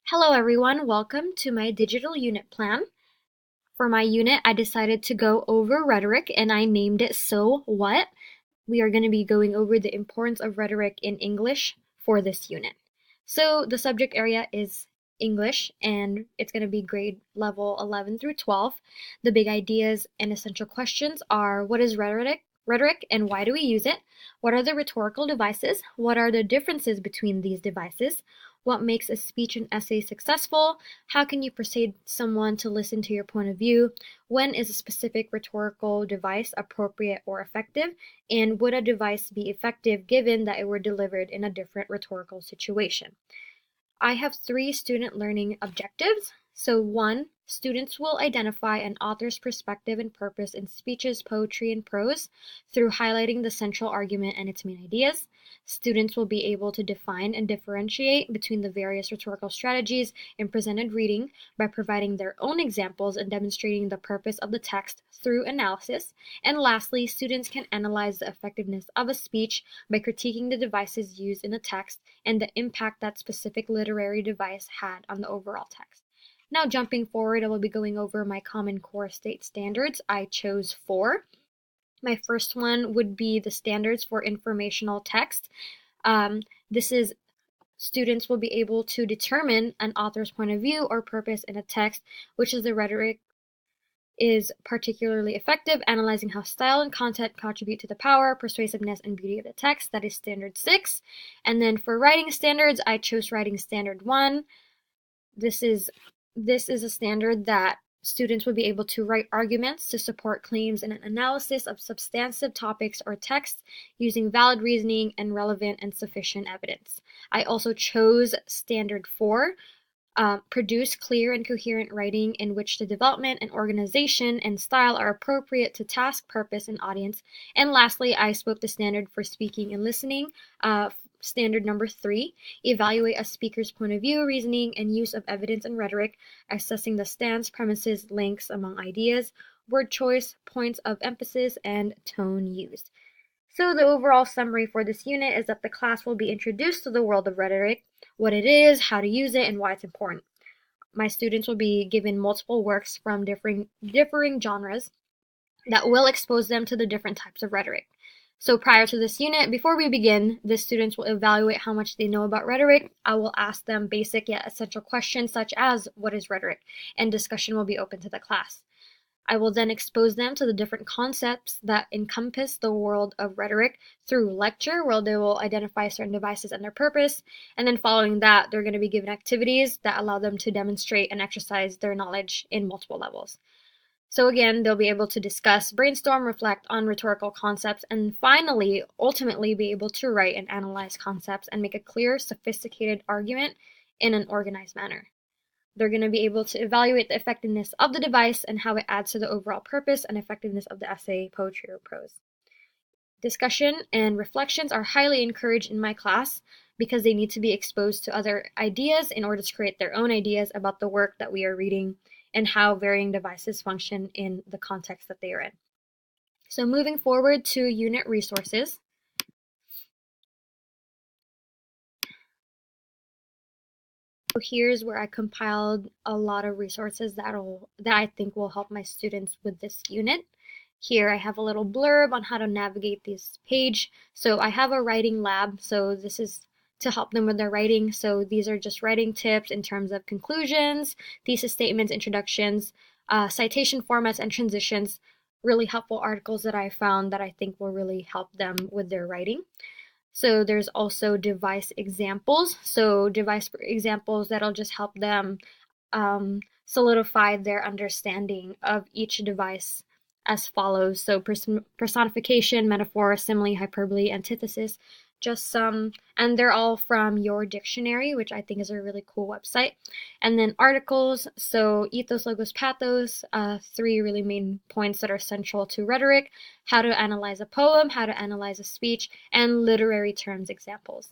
Hello everyone, welcome to my digital unit plan. For my unit, I decided to go over rhetoric and I named it So What? We are going to be going over the importance of rhetoric in English for this unit. So the subject area is English and it's going to be grade level 11 through 12. The big ideas and essential questions are: what is rhetoric and why do we use it? What are the rhetorical devices? What are the differences between these devices? What makes a speech and essay successful? How can you persuade someone to listen to your point of view? When is a specific rhetorical device appropriate or effective? And would a device be effective given that it were delivered in a different rhetorical situation? I have 3 student learning objectives. So 1, students will identify an author's perspective and purpose in speeches, poetry, and prose through highlighting the central argument and its main ideas. Students will be able to define and differentiate between the various rhetorical strategies in presented reading by providing their own examples and demonstrating the purpose of the text through analysis. And lastly, students can analyze the effectiveness of a speech by critiquing the devices used in the text and the impact that specific literary device had on the overall text. Now, jumping forward, I will be going over my Common Core state standards. I chose 4. My first one would be the standards for informational text. This is students will be able to determine an author's point of view or purpose in a text, which is the rhetoric is particularly effective, analyzing how style and content contribute to the power, persuasiveness, and beauty of the text. That is standard 6. And then for writing standards, I chose writing standard 1. This is a standard that students will be able to write arguments to support claims in an analysis of substantive topics or texts using valid reasoning and relevant and sufficient evidence. I also chose standard 4. Produce clear and coherent writing in which the development and organization and style are appropriate to task, purpose, and audience. And lastly, I spoke the standard for speaking and listening. Standard number 3, evaluate a speaker's point of view, reasoning, and use of evidence and rhetoric, assessing the stance, premises, links among ideas, word choice, points of emphasis, and tone used. So the overall summary for this unit is that the class will be introduced to the world of rhetoric, what it is, how to use it, and why it's important. My students will be given multiple works from differing genres that will expose them to the different types of rhetoric. So prior to this unit, before we begin, the students will evaluate how much they know about rhetoric. I will ask them basic yet essential questions such as, what is rhetoric? And discussion will be open to the class. I will then expose them to the different concepts that encompass the world of rhetoric through lecture, where they will identify certain devices and their purpose. And then following that, they're going to be given activities that allow them to demonstrate and exercise their knowledge in multiple levels. So again, they'll be able to discuss, brainstorm, reflect on rhetorical concepts, and finally, ultimately be able to write and analyze concepts and make a clear, sophisticated argument in an organized manner. They're going to be able to evaluate the effectiveness of the device and how it adds to the overall purpose and effectiveness of the essay, poetry, or prose. Discussion and reflections are highly encouraged in my class because they need to be exposed to other ideas in order to create their own ideas about the work that we are reading and how varying devices function in the context that they are in. So moving forward to unit resources. So here's where I compiled a lot of resources that I think will help my students with this unit. Here I have a little blurb on how to navigate this page. So I have a writing lab, so this is to help them with their writing. So these are just writing tips in terms of conclusions, thesis statements, introductions, citation formats, and transitions. Really helpful articles that I found that I think will really help them with their writing. So there's also device examples. So device examples that'll just help them solidify their understanding of each device as follows. So personification, metaphor, simile, hyperbole, antithesis, just some, and they're all from Your Dictionary, which I think is a really cool website. And then articles, so ethos, logos, pathos, 3 really main points that are central to rhetoric, how to analyze a poem, how to analyze a speech, and literary terms examples.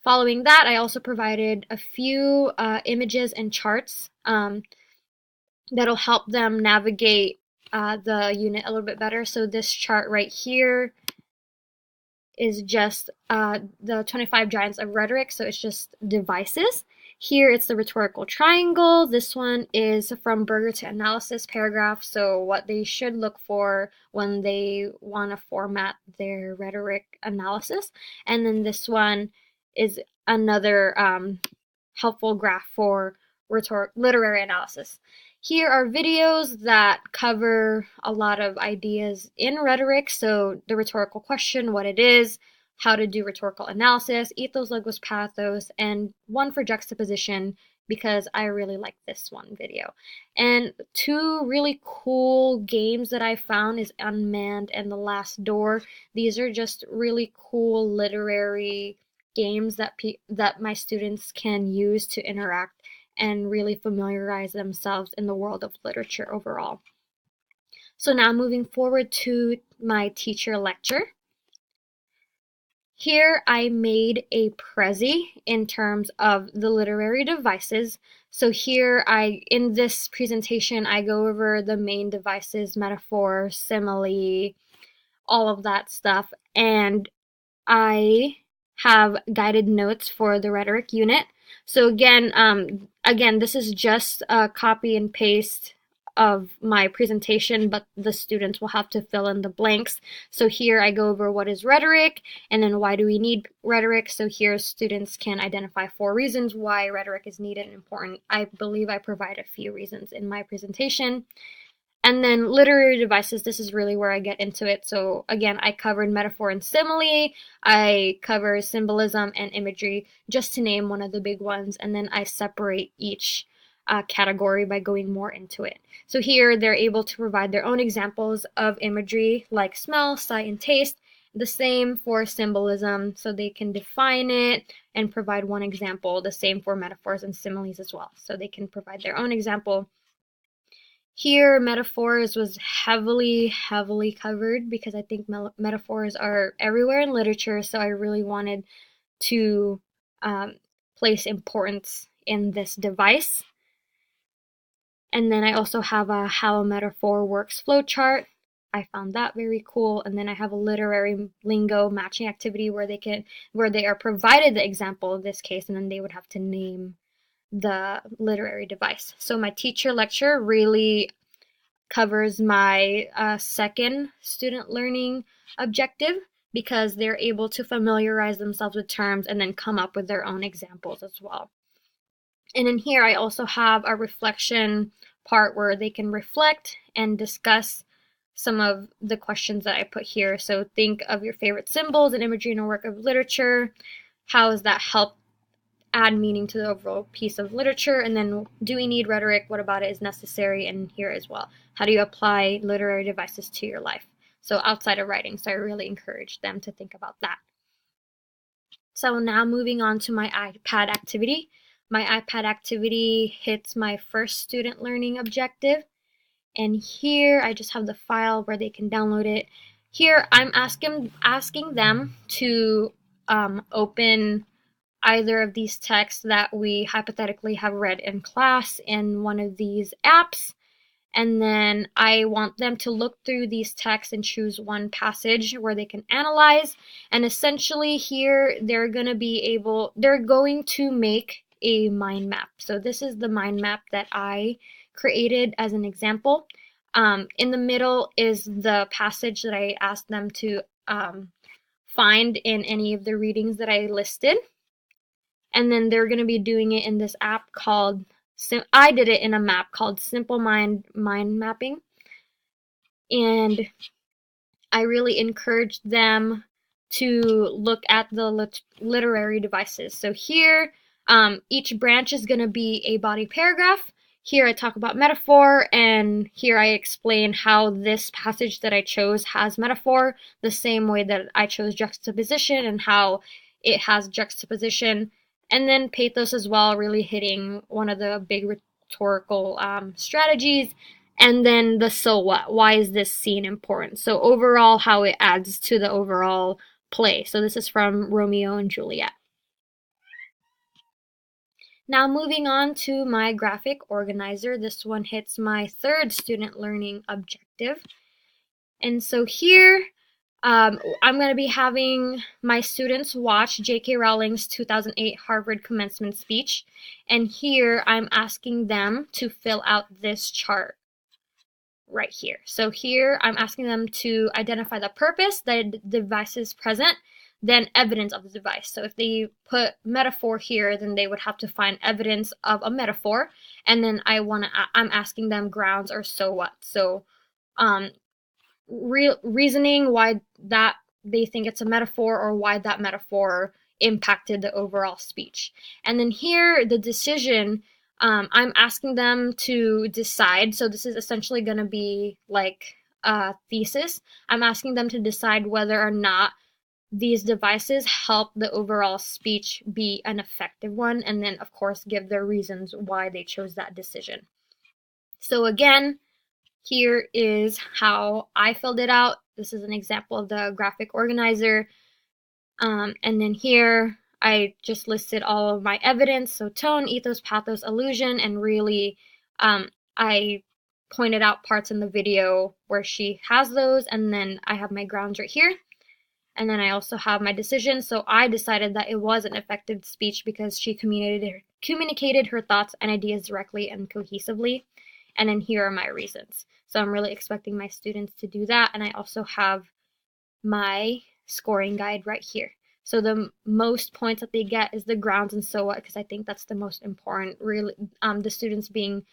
Following that, I also provided a few images and charts that'll help them navigate the unit a little bit better. So this chart right here is just the 25 giants of rhetoric, so it's just devices. Here it's the rhetorical triangle. This one is from Burger to Analysis paragraph, so what they should look for when they want to format their rhetoric analysis. And then this one is another helpful graph for literary analysis. Here are videos that cover a lot of ideas in rhetoric, so the rhetorical question, what it is, how to do rhetorical analysis, ethos, logos, pathos, and one for juxtaposition because I really like this one video. And two really cool games that I found is Unmanned and The Last Door. These are just really cool literary games that my students can use to interact and really familiarize themselves in the world of literature overall. So now moving forward to my teacher lecture. Here I made a Prezi in terms of the literary devices. So here in this presentation, I go over the main devices, metaphor, simile, all of that stuff. And I have guided notes for the rhetoric unit. So again, this is just a copy and paste of my presentation, but the students will have to fill in the blanks. So here I go over what is rhetoric, and then why do we need rhetoric. So here students can identify 4 reasons why rhetoric is needed and important. I believe I provide a few reasons in my presentation. And then literary devices, this is really where I get into it. So again, I covered metaphor and simile, I cover symbolism and imagery, just to name one of the big ones, and then I separate each category by going more into it. So here they're able to provide their own examples of imagery like smell, sight, and taste. The same for symbolism, so they can define it and provide one example. The same for metaphors and similes as well, so they can provide their own example. Here, metaphors was heavily covered because I think metaphors are everywhere in literature, so I really wanted to place importance in this device. And then I also have a how a metaphor works flowchart. I found that very cool. And then I have a literary lingo matching activity where they are provided the example of this case, and then they would have to name the literary device. So my teacher lecture really covers my second student learning objective because they're able to familiarize themselves with terms and then come up with their own examples as well. And in here I also have a reflection part where they can reflect and discuss some of the questions that I put here. So think of your favorite symbols and imagery in a work of literature. How does that help add meaning to the overall piece of literature? And then, do we need rhetoric? What about it is necessary? And here as well, how do you apply literary devices to your life? So outside of writing, so I really encourage them to think about that. So now moving on to my iPad activity. My iPad activity hits my first student learning objective. And here I just have the file where they can download it. Here I'm asking them to open either of these texts that we hypothetically have read in class in one of these apps. And then I want them to look through these texts and choose one passage where they can analyze. And essentially here they're going to make a mind map. So this is the mind map that I created as an example. In the middle is the passage that I asked them to find in any of the readings that I listed. And then they're going to be doing it in this app called, I did it in a map called Simple Mind Mapping. And I really encouraged them to look at the literary devices. So here, each branch is going to be a body paragraph. Here I talk about metaphor, and here I explain how this passage that I chose has metaphor, the same way that I chose juxtaposition and how it has juxtaposition. And then pathos as well, really hitting one of the big rhetorical strategies. And then the so what. Why is this scene important? So overall, how it adds to the overall play. So this is from Romeo and Juliet. Now moving on to my graphic organizer. This one hits my third student learning objective. And so here I'm going to be having my students watch J.K. Rowling's 2008 Harvard commencement speech, and here I'm asking them to fill out this chart right here. So here I'm asking them to identify the purpose that the device is present, then evidence of the device. So if they put metaphor here, then they would have to find evidence of a metaphor, and then I'm asking them grounds or so what. So um, reasoning why that they think it's a metaphor or why that metaphor impacted the overall speech. And then here, the decision, I'm asking them to decide. So this is essentially going to be like a thesis. I'm asking them to decide whether or not these devices help the overall speech be an effective one, and then, of course, give their reasons why they chose that decision. So again, here is how I filled it out. This is an example of the graphic organizer. And then here, I just listed all of my evidence. So tone, ethos, pathos, illusion, and really, I pointed out parts in the video where she has those. And then I have my grounds right here. And then I also have my decision. So I decided that it was an effective speech because she communicated her thoughts and ideas directly and cohesively. And then here are my reasons. So I'm really expecting my students to do that. And I also have my scoring guide right here. So the most points that they get is the grounds and so what, because I think that's the most important, really, the students being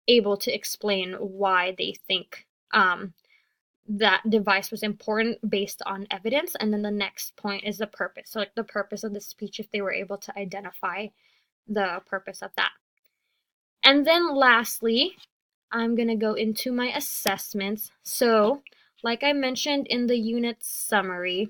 able to explain why they think that device was important based on evidence. And then the next point is the purpose. So like the purpose of the speech, if they were able to identify the purpose of that. And then lastly, I'm going to go into my assessments. So like I mentioned in the unit summary,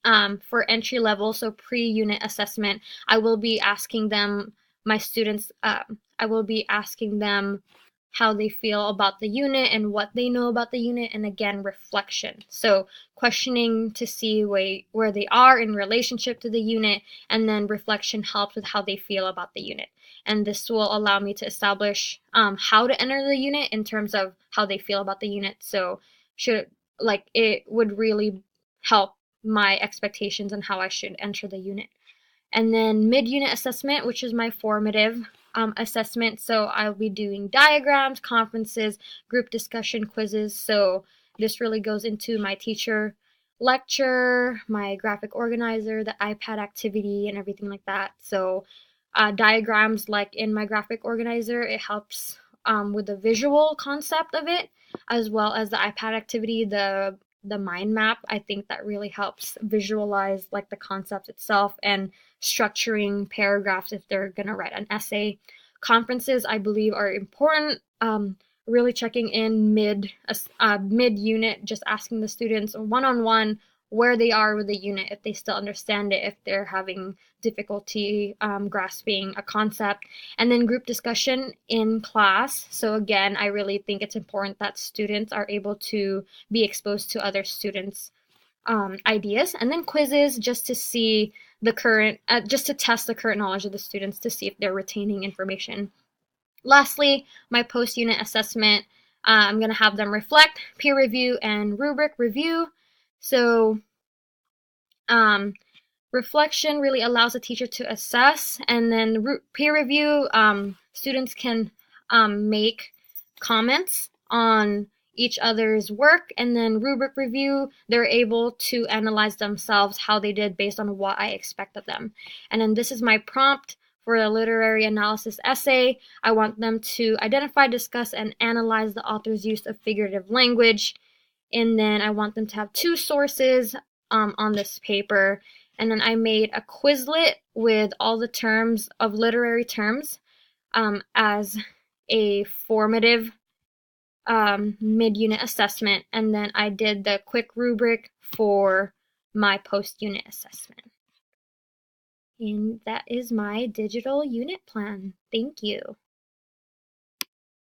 for entry level, so pre-unit assessment, I will be asking them, my students, I will be asking them how they feel about the unit and what they know about the unit, and again, reflection. So questioning to see where they are in relationship to the unit, and then reflection helps with how they feel about the unit. And this will allow me to establish how to enter the unit in terms of how they feel about the unit. So it would really help my expectations and how I should enter the unit. And then mid-unit assessment, which is my formative assessment. So I'll be doing diagrams, conferences, group discussion, quizzes. So this really goes into my teacher lecture, my graphic organizer, the iPad activity, and everything like that. So diagrams, like in my graphic organizer, it helps with the visual concept of it, as well as the iPad activity, the mind map. I think that really helps visualize like the concept itself and structuring paragraphs if they're going to write an essay. Conferences, I believe, are important. Really checking in mid-unit, just asking the students one-on-one where they are with the unit, if they still understand it, if they're having difficulty grasping a concept. And then group discussion in class. So again, I really think it's important that students are able to be exposed to other students' ideas. And then quizzes, just to see just to test the current knowledge of the students to see if they're retaining information. Lastly, my post-unit assessment, I'm going to have them reflect, peer review, and rubric review. So reflection really allows the teacher to assess, and then peer review, students can make comments on each other's work, and then rubric review, they're able to analyze themselves, how they did based on what I expect of them. And then this is my prompt for a literary analysis essay. I want them to identify, discuss, and analyze the author's use of figurative language. And then I want them to have 2 sources on this paper. And then I made a Quizlet with all the terms of literary terms as a formative mid-unit assessment. And then I did the quick rubric for my post-unit assessment. And that is my digital unit plan. Thank you.